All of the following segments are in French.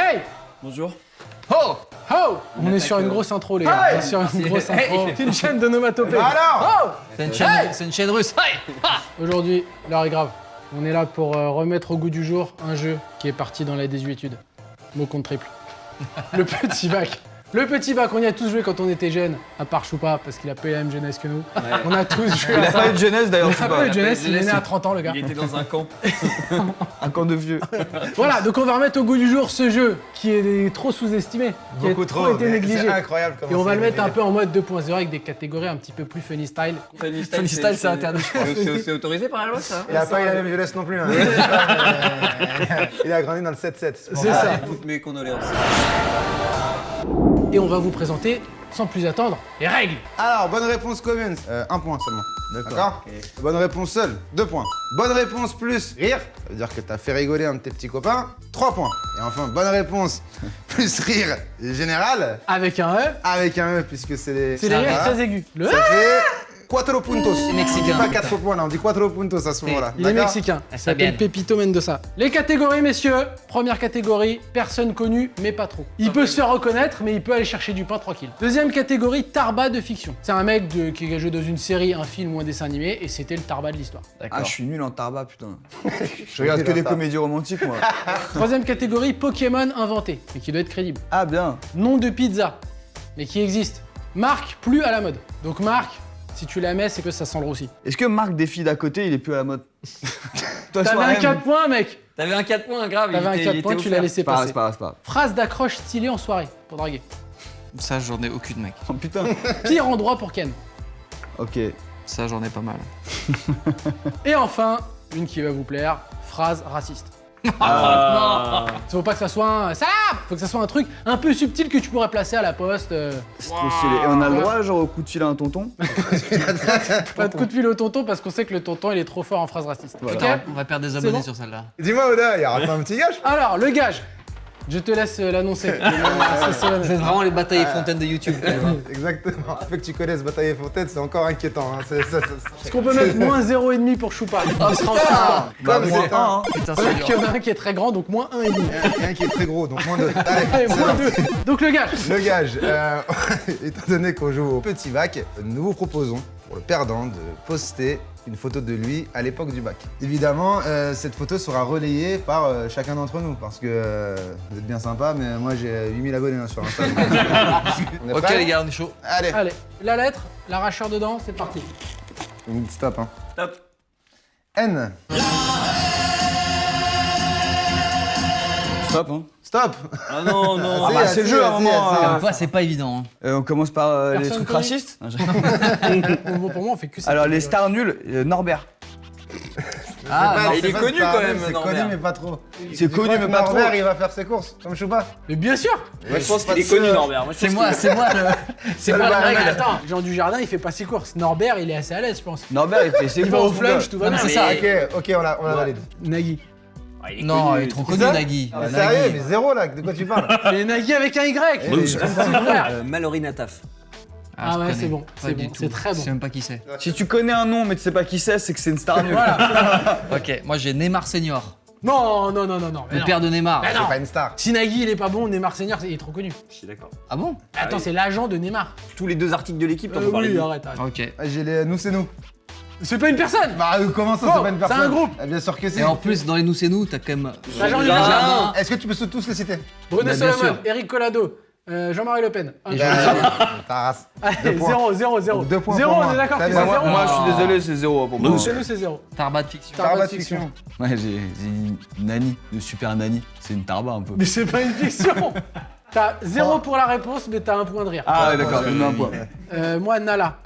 Hey! Bonjour. Oh! Oh! On est sur une grosse intro, les gars. On est sur une grosse intro. C'est une chaîne d'onomatopée. Alors Oh! C'est une chaîne russe. Aujourd'hui, l'heure est grave. On est là pour remettre au goût du jour un jeu qui est parti dans la désuétude. Mot contre triple. Le petit bac. Le petit bac, on y a tous joué quand on était jeunes, à part Choupa, parce qu'il a pas eu la même jeunesse que nous. Ouais. On a tous joué à ça. Il a pas eu de jeunesse d'ailleurs, Il a pas eu de jeunesse, il est né à 30 ans, le gars. Il était dans un camp. un camp de vieux. Voilà, donc on va remettre au goût du jour ce jeu qui est trop sous-estimé, qui Beaucoup a trop été mais négligé. C'est incroyable comment Et on va c'est le mettre un négligé. peu en mode 2.0 avec des catégories un petit peu plus funny style. Funny style, c'est interdit, je crois. C'est autorisé par la loi, ça? Il a pas eu la même jeunesse non plus. Hein. Il a grandi dans le 7-7. C'est ça. Toutes mes condoléances. Et on va vous présenter, sans plus attendre, les règles. Alors, bonne réponse commune, 1 point seulement. D'accord. Bonne réponse seule, 2 points. Bonne réponse plus rire, ça veut dire que t'as fait rigoler un de tes petits copains, 3 points. Et enfin, bonne réponse plus rire général, Avec un E, avec un E, puisque c'est les... c'est des rires très aigus. Le E, Ça fait 4 puntos. mexicain. On dit pas 4 points là, on dit 4 puntos à ce moment-là. il est D'accord. mexicain. Il ça s'appelle bien. Pepito Mendoza. Les catégories, messieurs. Première catégorie, personne connue, mais pas trop. Il peut se faire reconnaître, mais il peut aller chercher du pain tranquille. Deuxième catégorie, Tarba de fiction. C'est un mec qui a joué dans une série, un film ou un dessin animé, et c'était le Tarba de l'histoire. D'accord. Ah, je suis nul en tarba, putain. Je regarde que des comédies romantiques, moi. Troisième catégorie, Pokémon inventé, mais qui doit être crédible. Ah, bien. Nom de pizza, mais qui existe. Marque plus à la mode. Donc marque, si tu la mets, c'est que ça sent le roussi. Est-ce que Marc des filles d'à côté, il est plus à la mode? Toi, T'avais un 4 points, mec. T'avais un 4 points grave. T'avais un il 4 était points, tu l'as offert. laissé C'est pas grave, passer. c'est pas grave, c'est pas grave. Phrase d'accroche stylée en soirée, pour draguer. Ça, j'en ai aucune, mec. Oh putain. Pire endroit pour Ken. Ok. Ça, j'en ai pas mal. Et enfin, une qui va vous plaire, phrase raciste. Faut pas que ça soit un salam. Faut que ça soit un truc un peu subtil que tu pourrais placer à la poste. C'est trop stylé. Et on a le droit, genre, au coup de fil à un tonton? Pas de coup de fil au tonton parce qu'on sait que le tonton il est trop fort en phrase raciste. Ok. On va perdre des abonnés bon sur celle-là. Dis-moi, Oda, il y aura pas un petit gage? Alors le gage, je te laisse l'annoncer. C'est solennel. Vous êtes vraiment les batailles fontaines de YouTube. quand même, hein. Exactement. Le fait que tu connaisses Bataille et Fontaine, c'est encore inquiétant. Hein. Est-ce qu'on peut mettre moins 0,5 pour Choupa? Il sera en suspens. Bah, Comme moins c'est un, hein. Putain, Il c'est y dur. en a un qui est très grand, donc moins 1,5. Il y en a un qui est très gros, donc moins 2. Allez, Allez, moins 2. Donc le gage. Le gage, étant donné qu'on joue au petit bac, nous vous proposons, pour le perdant, de poster une photo de lui à l'époque du bac. Évidemment, cette photo sera relayée par chacun d'entre nous, parce que vous êtes bien sympa, mais moi j'ai 8000 abonnés hein, sur Instagram. On est Ok, prêts les gars, on est chaud. Allez, Allez, la lettre, l'arracheur dedans, c'est parti. stop. Hein. Top. N. Stop, hein. Stop. Ah non, non. Ah, bah, c'est le jeu, à un moment, Comme quoi, c'est pas évident. hein. On commence par les Personne trucs connaît. racistes. Non, je- Bon, pour moi, on fait que ça. Alors, les stars nuls, Norbert. Ah, Pas- non, il c'est est pas connu Star quand Wars, même, C'est Norbert. connu, mais pas trop. C'est connu, mais pas trop. Norbert, il va faire ses courses, comme Chouba. Mais bien sûr. Moi, je pense pas qu'il est de connu, ça. Norbert. Moi, je C'est pense moi, qu'il- c'est moi le. C'est moi le la barman. règle. Attends, Jean Dujardin, il fait pas ses courses. Norbert, il est assez à l'aise, je pense. Norbert, il fait ses Il va courses, au mon flunch, gars. tout va Non, bien. mais c'est ça. Ok, on la valide. Nagui. Ah, il est Non, connu. il est trop C'est connu, ça Nagui. Mais sérieux, mais zéro là, de quoi tu parles? Mais Nagui avec un Y. C'est son petit frère. Mallory Nataf. Ah je ouais, connais. c'est bon, Pas c'est du bon, tout. c'est très Je bon. sais même pas qui c'est. Si tu connais un nom, mais tu sais pas qui c'est que c'est une star nulle. Voilà. Ok, moi j'ai Neymar Senior. Non. Mais Le non. père de Neymar. Mais non. C'est pas une star. Si Nagui il est pas bon, Neymar Senior il est trop connu. Je suis d'accord. Ah bon? Attends, oui. c'est l'agent de Neymar. Tous les 2 articles de l'équipe, t'en peux parler. Oui, de- arrête. Ok. Ah, j'ai les nous c'est nous. C'est pas une personne. Bah comment ça, Oh, c'est pas une c'est personne? un groupe. Ah, bien sûr que c'est. Et en plus, dans les nous c'est nous, t'as quand même. L'agent du Jardin. jardin. Est-ce que tu peux tous les citer? Bruno Bah, bien Solomon, sûr. Eric Collado, Jean-Marie Le Pen. Ta race. Allez, 2 points. 0. Donc, 2 points 0, pour on moi. est d'accord que Allez, c'est moi, 0. Moi, je suis désolé, c'est zéro pour moi. Chez nous, c'est 0. Tarba de fiction. Tarba Tarba de de fiction. Ouais, j'ai une Nani, le super Nani. C'est une tarba un peu. Mais c'est pas une fiction. T'as 0 pour la réponse, mais t'as un point de rire. Ah ouais, d'accord, donne-moi un point. Moi, Nala.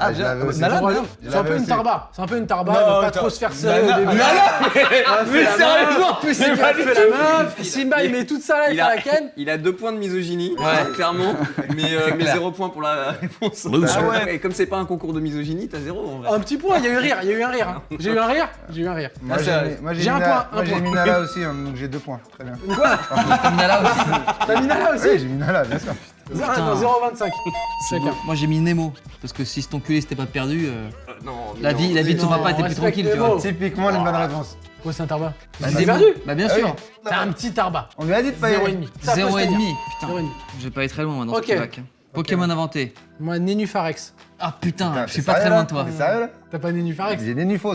Ah, je l'avais aussi. Nala, Pour Nala. Lyon. C'est un peu une tarba. C'est un peu une tarba, Non, elle veut pas attends. trop se faire serrer au Nala. début. Mais sérieusement, mais c'est pas Il fait la meuf. Simba, il met toute sa life Il à a, la ken. il a 2 points de misogynie, Ouais. clairement, mais clair. 0 point pour la réponse. Ah ouais. Et comme c'est pas un concours de misogynie, t'as 0 en vrai. Un petit point, il y a eu rire, il y a eu un rire. hein. J'ai eu un rire, j'ai eu un rire. Moi, Ah, c'est vrai. j'ai J'ai un mis point, Moi, un j'ai point. mis Nala aussi, hein, donc j'ai 2 points. Très bien. Comme Nala aussi. T'as mis Nala Oui, aussi. j'ai mis Nala, bien sûr. Non, 0,25. Chacun. Moi j'ai mis Nemo. Parce que si cet enculé s'était pas perdu. non. La vie de son non, papa était plus respecte tranquille, les tu vois. mots. Typiquement une bonne réponse. Quoi, c'est un tarba Bah, J'ai des perdu. mots. Bah bien Ah sûr. oui. T'as un petit tarba. On lui a dit de pas 0,5. Ça, faut 0,5. se tenir. Putain. 0,5. Je vais pas aller très loin maintenant. Ok. ce petit bac. Pokémon inventé. Moi, Nénufarex. Ah putain, Putain, je suis t'es pas très sérieux, loin là de toi. T'es sérieux là T'as pas Nénufarex? J'ai des nufos.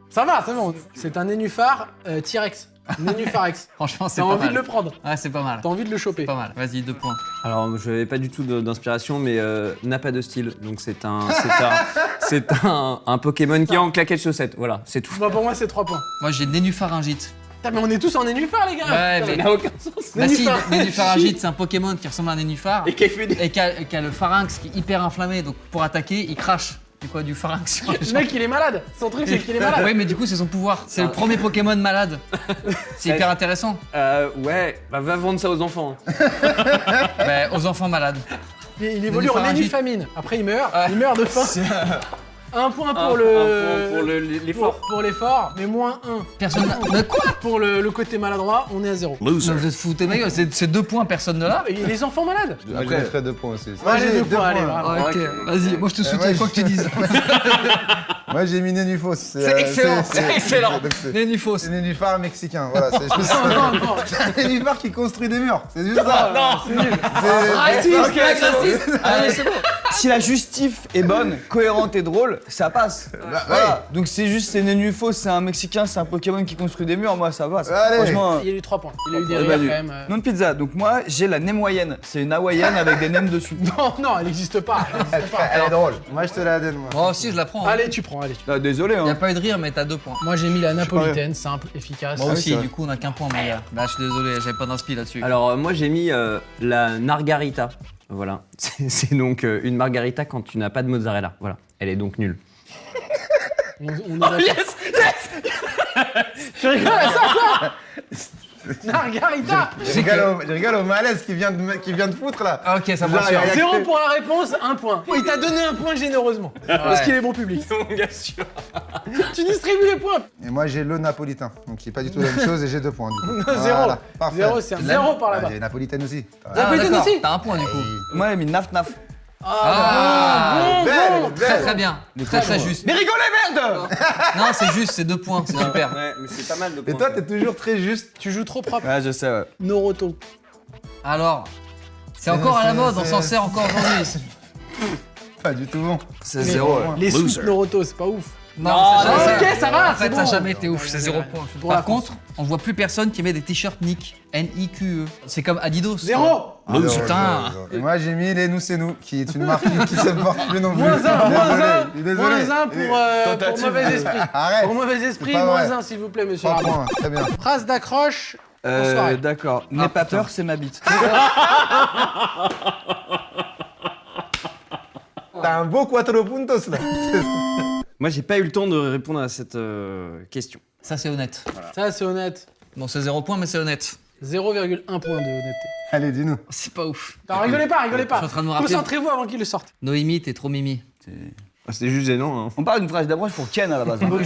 Ça va, c'est bon. C'est un nénuphar T-Rex. Nénufarex. Franchement, c'est T'as pas envie mal. de le prendre. Ouais, c'est pas mal. T'as envie de le choper. Pas mal. Vas-y, 2 points. Alors, je n'avais pas du tout d'inspiration, mais n'a pas de style. Donc, c'est un Pokémon qui est en claquette chaussette. Voilà, c'est tout. Bah, pour moi, c'est 3 points. Moi, j'ai Nénupharaingite. Putain, mais on est tous en nénuphar, les gars. Ouais, Putain, mais- Ça n'a aucun sens. Bah si, Nénuphar. Nénupharaingite, c'est un Pokémon qui ressemble à un nénuphar Et qui fait des. et qui a le pharynx qui est hyper inflammé. Donc pour attaquer, il crache du pharynx sur les Le gens. mec, il est malade. Son truc, c'est qu'il est malade. Oui, mais du coup, c'est son pouvoir. C'est le premier Pokémon malade. C'est hyper intéressant. Ouais, bah va vendre ça aux enfants. Bah, aux enfants malades. Il évolue en Nénupharaingite. nénufamine. Après, il meurt. Ouais. Il meurt de faim. Un point pour Un le. point pour l'effort. Pour l'effort, mais moins 1. Personne n'a. Mais quoi? Pour le côté maladroit, on est à 0. Non, vous êtes foutés, mec. C'est 2 points, personne ne l'a. Et les enfants malades. Moi, je mettrais 2 points aussi. Allez, j'ai 2 points, allez, bravo. Ah, ok, vas-y, moi je te soutiens, moi, quoi que tu dises. Moi, j'ai mis Nénufos. C'est excellent, c'est excellent. donc c'est- Nénuphos. C'est nénuphar mexicain, voilà. C'est juste Non, non, c'est un nénuphar qui construit des murs. C'est juste ça. c'est nul. Raciste, mec, raciste. Allez, c'est bon. Si la justif est bonne, cohérente et drôle, ça passe. Voilà. Donc c'est juste, c'est Nénuphos, c'est un Mexicain, c'est un Pokémon qui construit des murs, moi ça va. Allez. Franchement, Il y a eu 3 points. Il a eu des Eh rires ben, quand du- même. nom de pizza. Donc moi, j'ai la Némoyenne. C'est une hawaïenne avec des nems dessus. Non, non, elle n'existe pas. Elle existe pas. Elle est drôle. Moi, je te la donne, moi. Moi aussi, je la prends. Allez, tu prends, allez. Ah, désolé, Il n'y a hein. pas eu de rire, mais t'as 2 points. Moi, j'ai mis la napolitaine, simple, efficace. Moi oui, aussi, c'est vrai. du coup, on a qu'un point, mon gars. Bah, je suis désolé, j'avais pas d'inspi là-dessus. Alors, moi, j'ai mis la Margarita. Voilà. C'est donc une Margarita quand tu n'as pas de mozzarella. Voilà. Elle est donc nulle. On est d'accord. Tu rigoles à ça, toi Margarita. Je rigole au malaise qu'il vient de foutre là. Ah, ok, ça me Genre, rassure. il y a- 0 pour la réponse, 1 point. Il t'a donné un point généreusement. Parce qu'il est bon public. Mon gars, sûr. Tu distribues les points. Et moi, j'ai le napolitain. Donc, qui est pas du tout la même chose et j'ai 2 points. Du coup. 0. Voilà, parfait. 0, c'est un 0 par Ah, là-bas. j'ai napolitaine aussi. La napolitaine d'accord, aussi. T'as un point, du coup. Moi, j'ai mis Naf Naf. Ah, bon, Belle, bon. belle. Très très bien. Très très juste. Mais rigolez, merde. Non, c'est juste, c'est 2 points, c'est super. Ouais, mais c'est pas mal de points. Et toi, t'es toujours très juste. Tu joues trop propre. Ouais, je sais, ouais. Noroto. Alors, c'est encore à la mode, on s'en sert encore aujourd'hui. Pas du tout bon. C'est 0. Les soupes Noroto, c'est pas ouf. Non, ok, ça va, En fait, c'est ça a bon. jamais été ouf, c'est 0 points. Pour la Par contre, on voit plus personne qui met des t-shirts Nick, N-I-Q-E. C'est comme Adidas. 0. Zéro, putain. zéro. Et moi, j'ai mis les Nous c'est nous, qui est une marque qui se porte plus non plus. Moins 1, moins 1. Désolé. Moins 1 pour Tentative. mauvais esprit. Arrête. Pour mauvais esprit, C'est pas moins vrai. 1 s'il vous plaît, monsieur 3 l'arbitre. points, très bien. Phrase d'accroche. Bonsoir. D'accord. N'aie pas putain. peur, c'est ma bite. T'as un beau quattro puntos là. Moi, j'ai pas eu le temps de répondre à cette question. Ça, c'est honnête. Ça, c'est honnête. Bon, c'est 0 points, mais c'est honnête. 0,1 point de honnêteté. Allez, dis-nous. C'est pas ouf. Non, rigolez pas, rigolez pas. Je suis en train de me rappeler. Concentrez-vous avant qu'il le sorte. Noémie, t'es trop mimi. Ah, c'était juste gênant. Hein. On parle d'une phrase d'approche pour Ken à la base. hein. Donc,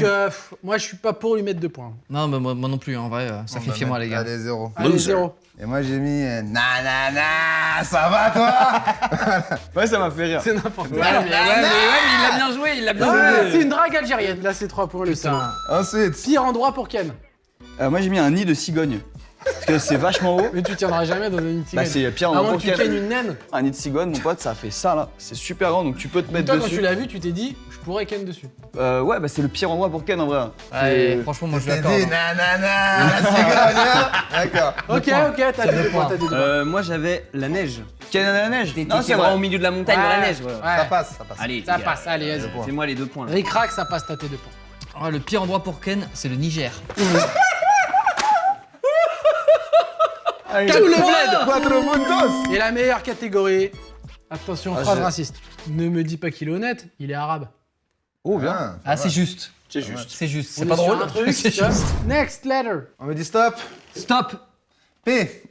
moi, je suis pas pour lui mettre 2 points. Non, mais moi non plus, en vrai, sacrifiez-moi, les gars. Allez, 0. Allez, 0. Et moi, j'ai mis nanana, ça va toi? Ouais, ça m'a fait rire. C'est n'importe quoi. mais il l'a bien joué, il l'a bien Ouais, c'est une drague algérienne. Là, c'est 3 points le sang. Ensuite, Pire endroit pour Ken. Moi, j'ai mis un nid de cigogne. Parce que c'est vachement haut. Mais tu tiendras jamais dans une Bah, tigane. c'est le pire À endroit moins pour que tu Ken. kennes une naine. Un nid de cigogne, mon pote, ça fait ça là. C'est super grand, donc tu peux te mettre Toi, quand dessus. tu l'as vu, tu t'es dit, je pourrais ken dessus. Ouais, bah c'est le pire endroit pour Ken en vrai. Ouais, C'est- franchement, moi, je t'es l'accorde. dit nanana, la cigogne. D'accord. Ok, ok, t'as des 2 points, t'as des 2 points. Moi, j'avais la neige. Ken à la neige. Non, c'est vraiment au milieu de la montagne, dans la neige. Voilà. Ça Ouais, passe, ça passe. Allez, ça les gars, passe, allez, vas-y. points. C'est moi les 2 points. Là. Ric-rac, ça passe, t'as tes 2 points. Ouais, le pire endroit pour Ken, c'est le Niger. Tout le bled. Quattro puntos. Et la meilleure catégorie, attention, phrase je- raciste. Ne me dis pas qu'il est honnête, il est arabe. Oh, bien. Ah, c'est juste. C'est juste. C'est juste. On C'est est pas sur drôle. un truc, C'est tu vois. juste. Next letter. On me dit stop. Stop. P.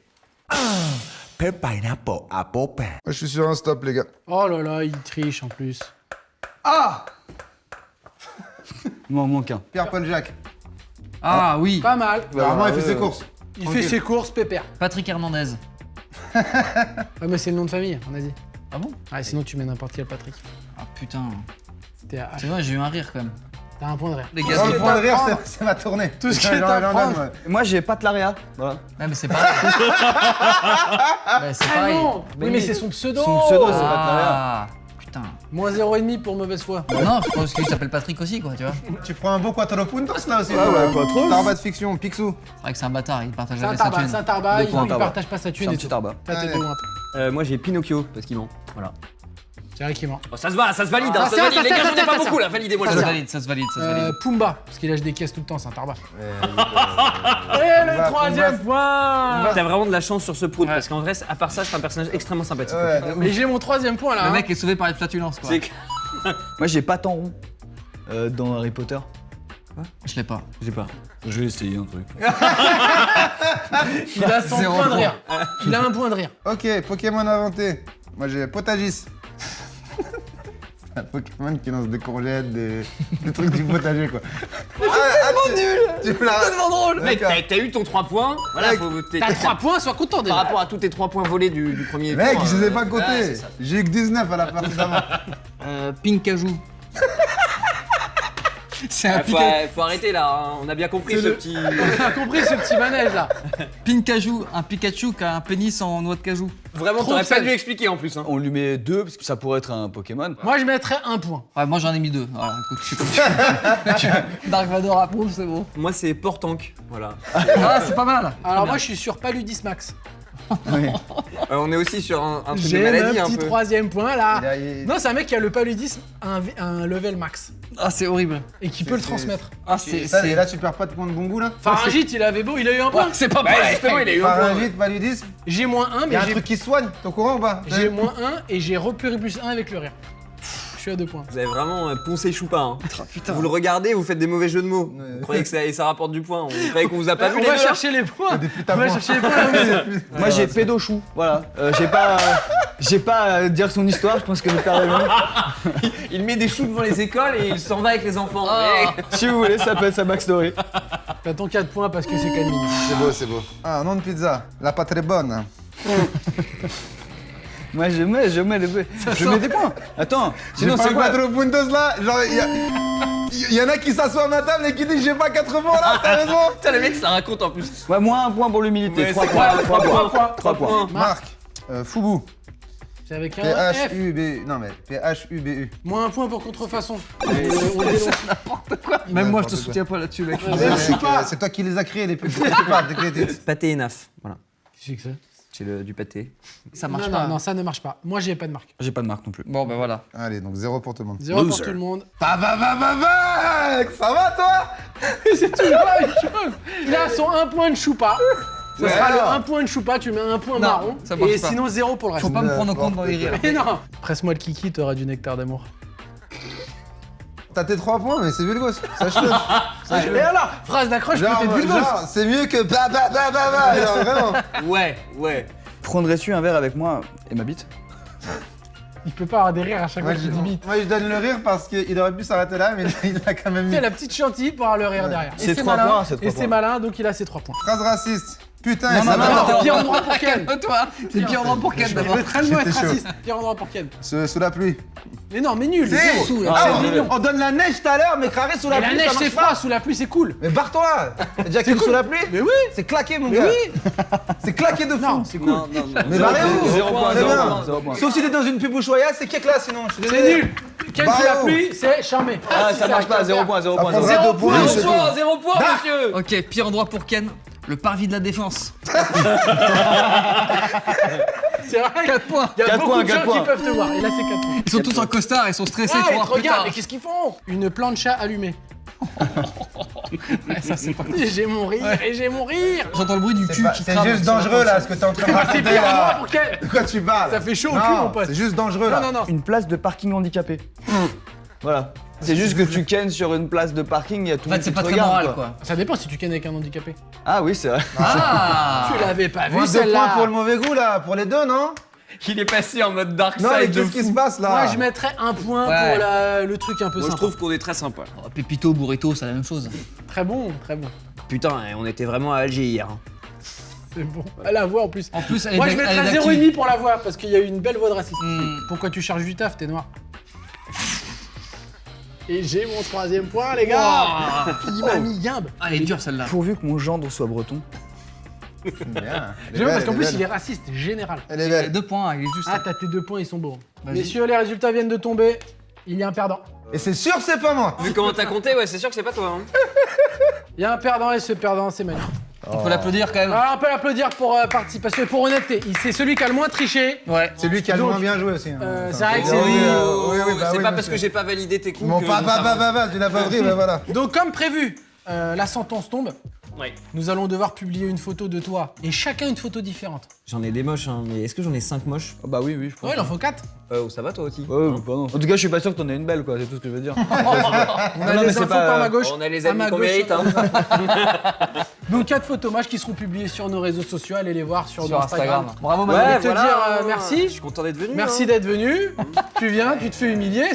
pineapple apple pen. Moi, je suis sur un stop, les gars. Oh là là, il triche en plus. Ah. Il m'en manque un. Pierre-Paul Jacques. Ah oui. Pas mal. Apparemment, il fait ses courses. Il fait ses courses, pépère. Patrick Hernandez. Ouais, mais c'est le nom de famille, on a dit. Ah bon? Ouais, sinon tu mets n'importe quel Patrick. Ah putain. T'es à- C'est vrai, j'ai eu un rire quand même. T'as un point de rire. Les Dans gars, le point de rire, c'est ma tournée. Tout ce qui J'en- est à j'en prendre. donne, ouais. Moi, j'ai pas de l'aria. Voilà. ouais, mais c'est pareil. Bah, c'est Ah pareil. non Oui, mais c'est son pseudo. Son pseudo, c'est pas de l'aria. Ah, putain. Moins 0,5 pour mauvaise foi. Non, je pense qu'il s'appelle Patrick aussi, quoi, tu vois. Tu prends un beau quattro puntos là aussi. Ouais, ouais, pas trop. Tarba de fiction, Picsou. C'est vrai que c'est un bâtard, il partage C'est un jamais sa tarba, thune. c'est un tarba, Deux il points, il tarba. partage pas sa C'est thune un et petit tout. tarba. Ça, t'es Allez. bon un peu. Moi, j'ai Pinocchio, parce qu'il ment. Voilà. C'est vrai qu'il ment. Oh, ça se va, ça se valide, Ah, hein, ça se ça, valide. ça, Les ça, gars, ça, j'en ai ça, pas ça. beaucoup là, validez-moi Ça le se jeu. valide, ça se valide, ça se valide. Pumba, parce qu'il lâche des caisses tout le temps, c'est un tarba. Ouais, Et le Pumba, troisième point. T'as vraiment de la chance sur ce prout, parce qu'en vrai, à part ça, c'est un personnage extrêmement sympathique. ouais. Mais j'ai mon troisième point là. Le hein. mec est sauvé par les flatulences, quoi. C'est que- Moi, j'ai pas tant rond dans Harry Potter. Je l'ai pas. J'ai pas. Je vais essayer un truc. Il a son Zéro point de point. rire. Il a un point de rire. Ok, Pokémon inventé. Moi j'ai Potagis. C'est un Pokémon qui lance des courgettes, des trucs du potager quoi. C'est tellement nul. Tu me l'as. Tellement drôle. Mec, D'accord. t'as eu ton 3 points. Voilà, Mec, T'as 3 points, sois content Par déjà. rapport à tous tes 3 points volés du premier Mec, tour, je les ai euh, pas ouais, cotés. c'est ça. J'ai eu que 19 à la partie d'avant. Pinkajou. C'est un Ah, Pikachu. faut arrêter là, hein. On a bien compris C'est ce le- petit. On a compris ce petit manège là. Pinkajou, un Pikachu qui a un pénis en noix de cajou. Vraiment, Trop t'aurais pas sage. dû expliquer en plus. Hein. On lui met 2 parce que ça pourrait être un Pokémon. Moi je mettrais un point. Ouais, moi j'en ai mis 2. Voilà, écoute, je suis comme tu veux. Dark Vador approuve, c'est bon. Moi, c'est Portank. Voilà. Ah, c'est pas mal. Alors moi je suis sur Paludis Max. Oui. On est aussi sur un truc de J'ai maladie un un petit peu. troisième point là. Il- Non, c'est un mec qui a le paludisme un level max Ah, c'est horrible. et qui peut le transmettre. Ah, c'est. Ça, et là tu perds pas de points de bon goût là. Pharyngite, il avait beau, il a eu un point. C'est pas Bah, pareil. justement, il a eu un point. Pharyngite, paludisme. J'ai moins 1, Il y mais a un truc qui se soigne. T'es au courant ou pas? j'ai moins 1 et j'ai repuré plus 1 avec le rire. Je suis à 2 points. Vous avez vraiment poncé Choupa. Hein. Putain. Vous le regardez, vous faites des mauvais jeux de mots. Vous croyez que ça rapporte du point. On croyait qu'on vous a pas vu On les va deux, là. chercher les points. Des putains On va points. chercher les points. là où c'est. Moi, j'ai Pédochou. Voilà. J'ai pas à dire son histoire, je pense que je perds le même. Il met des choux devant les écoles et il s'en va avec les enfants. Ah. Eh. Si vous voulez, ça peut être sa backstory. T'as ton 4 points parce que c'est Camille. C'est beau, c'est beau. Ah, nom de pizza. La pas très bonne. Moi, je mets des points. Attends, sinon J'ai c'est pas quoi? 4 puntos là. Genre, il y en a qui s'assoient à ma table et qui disent j'ai pas 4 points là, sérieusement. Putain, le mec, ça raconte en plus. Ouais, moins un point pour l'humilité. Ouais, 3 c'est points. clair. 3 points. points. 3 points. Marc. Foubou. C'est avec un F. P-H-U-B. Non mais P-H-U-B-U. Moins 1 point pour contrefaçon. On dénonce. Même moi, je N'importe te quoi. soutiens pas là-dessus, mec. C'est toi qui les as créés les pubs. Tu parles, t'es Pâté et naf. Voilà. Qu'est-ce que c'est C'est du pâté. Ça marche non, pas. Non, ça ne marche pas. Moi, j'ai pas de marque. J'ai pas de marque non plus. Bon, bah voilà. Allez, donc 0 pour tout le monde. 0 pour tout le monde. Ça va toi? C'est toujours la même chose. Il a son 1 point de choupa. Ça Ouais, sera le alors. 1 point de choupa, tu mets un point Non, marron. ça marche Et pas. sinon 0 pour le reste. Faut pas me prendre en compte dans les rires. Mais non. Presse-moi le kiki, t'auras du nectar d'amour. T'as tes 3 points, mais c'est vulgos. Sache-le. Et alors, phrase d'accroche peut-être vulgos. Genre, c'est mieux que ba. Genre, vraiment. Ouais. Prendrais-tu un verre avec moi et ma bite? Il peut pas avoir des rires à chaque fois Moi, qu'il dit bite. je donne le rire parce qu'il aurait pu s'arrêter là, mais il l'a quand même mis. C'est la petite chantilly pour avoir le rire derrière. Et C'est 3 malin, points, c'est 3 Et c'est points. malin, donc il a ses 3 points. Phrase raciste. Putain, Non, et ça non, va. non, Attends, non. pire endroit pour Ken. Toi, c'est pire endroit pour Ken d'abord. Traîne-moi être J'étais chaud. raciste. Pire endroit pour Ken. Sous la pluie. Mais non, mais nul. Si. zéro. Sous la Ah, pluie. on- mignon. on donne la neige tout à l'heure, mais carré sous la Mais la pluie. neige ça c'est marche froid, pas. sous la pluie c'est cool. Mais barre-toi. T'as déjà écrit sous la pluie? Mais oui. C'est claqué, mon Mais gars. oui. C'est claqué de fou. Non, c'est cool. Mais barrez-vous. Zéro point, C'est zéro bien. point, zéro point. Sauf si t'es dans une pub Ushuaïa, c'est kick là sinon. je suis C'est désolé. nul. Ken Bah, sous la oh. pluie, c'est charmé. Ah, ça marche pas, 0 point, 0 point, Ça 0 prendra point. 2 points, c'est tout. 0 point, monsieur. Ok, pire endroit pour Ken. Le parvis de la défense. C'est vrai. 4 points. Il y a Quatre beaucoup points, de gens quatre qui points. peuvent te voir. Et là c'est 4 points. Ils sont tous en costard, ils sont stressés. Ouais, ils font ils te voir, putain. regardent, mais qu'est-ce qu'ils font? Une plancha allumée. Ouais, ça, c'est pas cool. J'ai mon rire et j'ai mon rire. J'entends le bruit du C'est cul pas- qui C'est crame juste sur la dangereux là, planche. ce que t'es en train de C'est raconter pire endroit là. pour Ken. De quoi tu parles? Ça fait chaud au Non, cul, mon pote. C'est juste dangereux là. Non. Une place de parking handicapé. Voilà. C'est juste que tu kennes sur une place de parking, il y a tout En le fait, c'est monde pas qui te très regarde, moral, quoi. Ça dépend si tu kennes avec un handicapé. Ah oui, c'est vrai. Ah Tu l'avais pas vu Moins 2 celle-là. points pour le mauvais goût là, pour les deux, non? Il est passé en mode dark Non, mais side de qu'est-ce qui fou. se passe là? Moi je mettrais un point Ouais. pour le truc un peu Moi, je sympa. trouve qu'on est très sympa. Oh, Pépito, burrito, c'est la même chose. Très bon, très bon. Putain, on était vraiment à Alger hier. hein. C'est bon. À la voix en plus. En plus, elle est Moi je elle est mettrais d'actu. 0,5 pour la voix parce qu'il y a eu une belle voix de raciste. Hmm. Pourquoi tu charges du taf, t'es noir? Et j'ai mon 3e point, les gars. Il m'a mis Yimbe. Ah, elle est dure celle-là. Pourvu que mon gendre soit breton. Bien. J'aime parce qu'en plus, il est raciste, général. Elle est Elle a belle. 2 points, il est juste. Ah, t'as tes 2 points, ils sont beaux. Vas-y. Messieurs, les résultats viennent de tomber. Il y a un perdant. Et c'est sûr, c'est pas moi. Vu comment t'as compté, ouais, c'est sûr que c'est pas toi. Hein. Il y a un perdant et ce perdant, c'est Manu. On peut l'applaudir quand même. Alors, on peut l'applaudir pour participer, parce que pour honnêteté, c'est celui qui a le moins triché. Ouais. C'est lui qui a le Donc, moins bien joué aussi. hein. c'est vrai que Oui, c'est lui. oui, bah c'est oui, pas parce monsieur. que j'ai pas validé tes coups Bon, que. tu l'as pas pris, bah voilà. Donc, comme prévu, la sentence tombe. Ouais. Nous allons devoir publier une photo de toi et chacun une photo différente. J'en ai des moches, hein, mais est-ce que j'en ai 5 moches? Ah bah oui, oui, je pense. Ouais, il en faut 4. Ça va toi aussi? Ouais, bah non. En tout cas, je suis pas sûr que t'en aies une belle, quoi, c'est tout ce que je veux dire. On a non, des mais c'est infos pas- par ma gauche. On a les à amis ma qu'on gauche. mérite, hein. Donc 4 photos match qui seront publiées sur nos réseaux sociaux. Allez les voir sur, Sur Instagram. Bravo, Je Manu. vais te dire merci. Je suis content d'être venu. Merci hein. d'être venu. Tu viens, tu te fais humilier.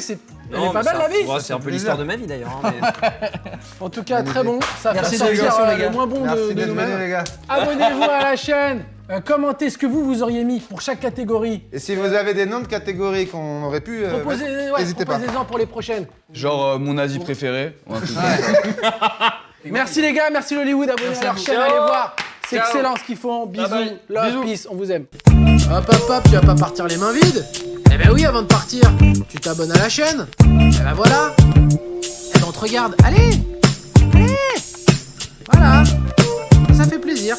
Elle est pas belle la vie. Ouais, c'est un peu l'histoire de ma vie d'ailleurs. hein, mais- En tout cas, très bon. Ça Merci fait de sortir l'émission, les le gars. moins bon de Merci d'être nous-mêmes. venus, les gars. Abonnez-vous à la chaîne. Commentez ce que vous auriez mis pour chaque catégorie. Et si vous avez des noms de catégories qu'on aurait pu. Proposez, mettre, ouais, n'hésitez pas. proposez-en pour les prochaines. Genre mon Asie préféré. ou un truc comme ça. Merci les gars, merci Hollywood, abonnez-vous à leur chaîne, allez voir. C'est excellent ce qu'ils font. Bisous, bye. love, Bisous. peace, on vous aime. Hop hop hop, tu vas pas partir les mains vides? Eh ben oui, avant de partir, tu t'abonnes à la chaîne. Et ben voilà. Et ben on te regarde. Allez, allez. Voilà. Ça fait plaisir.